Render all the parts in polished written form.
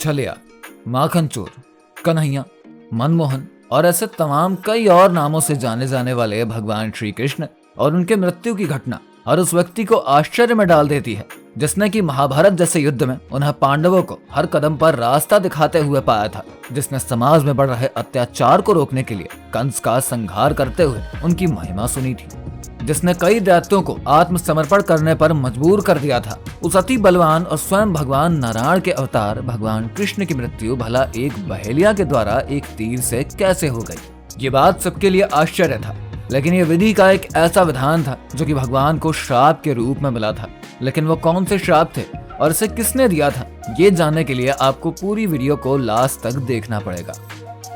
छलिया, माखन चोर, कन्हैया, मनमोहन और ऐसे तमाम कई और नामों से जाने जाने वाले भगवान श्री कृष्ण और उनके मृत्यु की घटना हर उस व्यक्ति को आश्चर्य में डाल देती है जिसने कि महाभारत जैसे युद्ध में उन्हें पांडवों को हर कदम पर रास्ता दिखाते हुए पाया था, जिसने समाज में बढ़ रहे अत्याचार को रोकने के लिए कंस का संहार करते हुए उनकी महिमा सुनी थी, जिसने कई दैत्यों को आत्मसमर्पण करने पर मजबूर कर दिया था। उस अति बलवान और स्वयं भगवान नारायण के अवतार भगवान कृष्ण की मृत्यु भला एक बहेलिया के द्वारा एक तीर से कैसे हो गई, ये बात सबके लिए आश्चर्य था। लेकिन ये विधि का एक ऐसा विधान था जो कि भगवान को श्राप के रूप में मिला था। लेकिन वो कौन से श्राप थे और इसे किसने दिया था, ये जानने के लिए आपको पूरी वीडियो को लास्ट तक देखना पड़ेगा।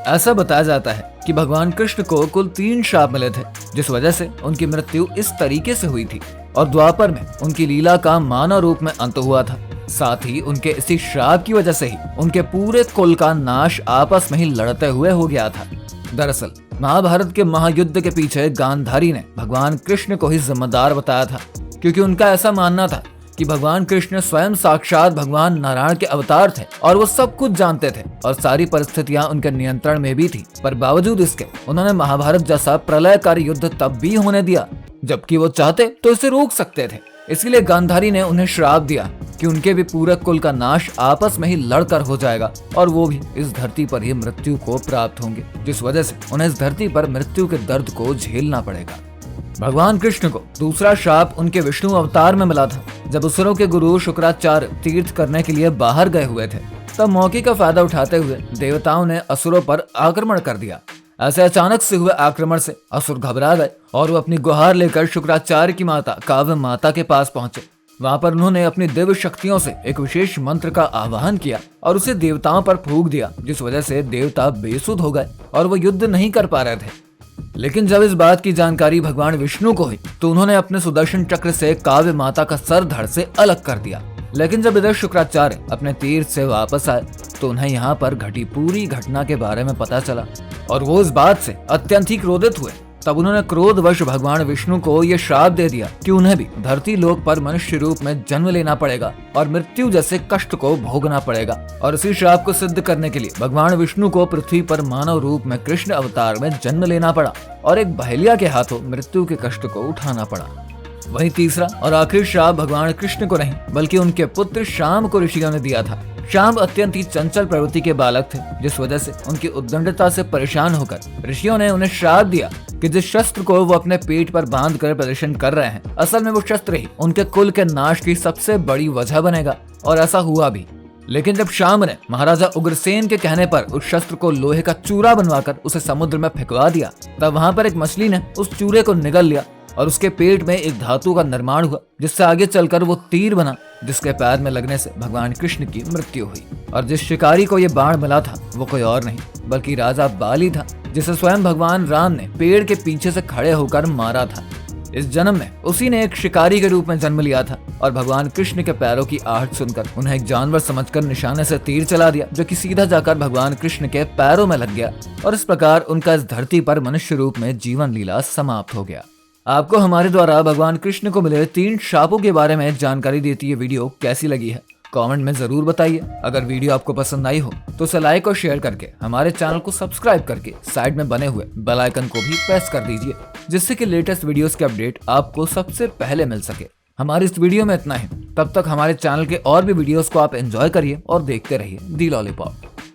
ऐसा बताया जाता है कि भगवान कृष्ण को कुल 3 श्राप मिले थे, जिस वजह से उनकी मृत्यु इस तरीके से हुई थी और द्वापर में उनकी लीला का मानव रूप में अंत हुआ था। साथ ही उनके इसी श्राप की वजह से ही उनके पूरे कुल का नाश आपस में ही लड़ते हुए हो गया था। दरअसल महाभारत के महायुद्ध के पीछे गांधारी ने भगवान कृष्ण को ही जिम्मेदार बताया था, क्योंकि उनका ऐसा मानना था कि भगवान कृष्ण स्वयं साक्षात भगवान नारायण के अवतार थे और वो सब कुछ जानते थे और सारी परिस्थितियां उनके नियंत्रण में भी थी। पर बावजूद इसके उन्होंने महाभारत जैसा प्रलयकारी युद्ध तब भी होने दिया, जबकि वो चाहते तो इसे रोक सकते थे। इसीलिए गांधारी ने उन्हें श्राप दिया कि उनके भी पूरे कुल का नाश आपस में ही लड़कर हो जाएगा और वो भी इस धरती पर ही मृत्यु को प्राप्त होंगे, जिस वजह से उन्हें इस धरती पर मृत्यु के दर्द को झेलना पड़ेगा। भगवान कृष्ण को दूसरा श्राप उनके विष्णु अवतार में मिला था। जब असुरों के गुरु शुक्राचार्य तीर्थ करने के लिए बाहर गए हुए थे, तब मौके का फायदा उठाते हुए देवताओं ने असुरों पर आक्रमण कर दिया। ऐसे अचानक से हुए आक्रमण से असुर घबरा गए और वो अपनी गुहार लेकर शुक्राचार्य की माता काव्य माता के पास पहुंचे। वहां पर उन्होंने अपनी दिव्य शक्तियों से एक विशेष मंत्र का आह्वान किया और उसे देवताओं पर फूंक दिया, जिस वजह से देवता बेसुध हो गए और वो युद्ध नहीं कर पा रहे थे। लेकिन जब इस बात की जानकारी भगवान विष्णु को हुई तो उन्होंने अपने सुदर्शन चक्र से काव्य माता का सर धड़ से अलग कर दिया। लेकिन जब इधर शुक्राचार्य अपने तीर्थ से वापस आए तो उन्हें यहाँ पर घटी पूरी घटना के बारे में पता चला और वो इस बात से अत्यंत ही क्रोधित हुए। तब उन्होंने क्रोधवश भगवान विष्णु को ये श्राप दे दिया कि उन्हें भी धरती लोक पर मनुष्य रूप में जन्म लेना पड़ेगा और मृत्यु जैसे कष्ट को भोगना पड़ेगा। और इसी श्राप को सिद्ध करने के लिए भगवान विष्णु को पृथ्वी पर मानव रूप में कृष्ण अवतार में जन्म लेना पड़ा और एक बहेलिया के हाथों मृत्यु के कष्ट को उठाना पड़ा। वहीं तीसरा और आखिरी श्राप भगवान कृष्ण को नहीं बल्कि उनके पुत्र श्याम को ऋषियों ने दिया था। श्याम अत्यंत ही चंचल प्रवृत्ति के बालक थे, जिस वजह से उनकी उद्दंडता से परेशान होकर ऋषियों ने उन्हें श्राप दिया कि जिस शस्त्र को वो अपने पेट पर बांध कर प्रदर्शन कर रहे हैं, असल में वो शस्त्र ही उनके कुल के नाश की सबसे बड़ी वजह बनेगा। और ऐसा हुआ भी। लेकिन जब श्याम ने महाराजा उग्रसेन के कहने पर उस शस्त्र को लोहे का चूरा बनवाकर उसे समुद्र में फेंकवा दिया, तब वहां पर एक मछली ने उस चूरे को निगल लिया और उसके पेट में एक धातु का निर्माण हुआ, जिससे आगे चलकर वो तीर बना, जिसके पैर में लगने से भगवान कृष्ण की मृत्यु हुई। और जिस शिकारी को ये बाण मिला था वो कोई और नहीं बल्कि राजा बाली था, जिसे स्वयं भगवान राम ने पेड़ के पीछे से खड़े होकर मारा था। इस जन्म में उसी ने एक शिकारी के रूप में जन्म लिया था और भगवान कृष्ण के पैरों की आहट सुनकर उन्हें एक जानवर समझकर निशाने से तीर चला दिया, जो कि सीधा जाकर भगवान कृष्ण के पैरों में लग गया और इस प्रकार उनका इस धरती पर मनुष्य रूप में जीवन लीला समाप्त हो गया। आपको हमारे द्वारा भगवान कृष्ण को मिले 3 श्रापों के बारे में जानकारी देती ये वीडियो कैसी लगी है, कमेंट में जरूर बताइए। अगर वीडियो आपको पसंद आई हो तो उसे लाइक और शेयर करके हमारे चैनल को सब्सक्राइब करके साइड में बने हुए बेल आइकन को भी प्रेस कर दीजिए, जिससे कि लेटेस्ट वीडियोस के अपडेट आपको सबसे पहले मिल सके। हमारी इस वीडियो में इतना ही। तब तक हमारे चैनल के और भी वीडियोस को आप एंजॉय करिए और देखते रहिए दी लॉलीपॉप।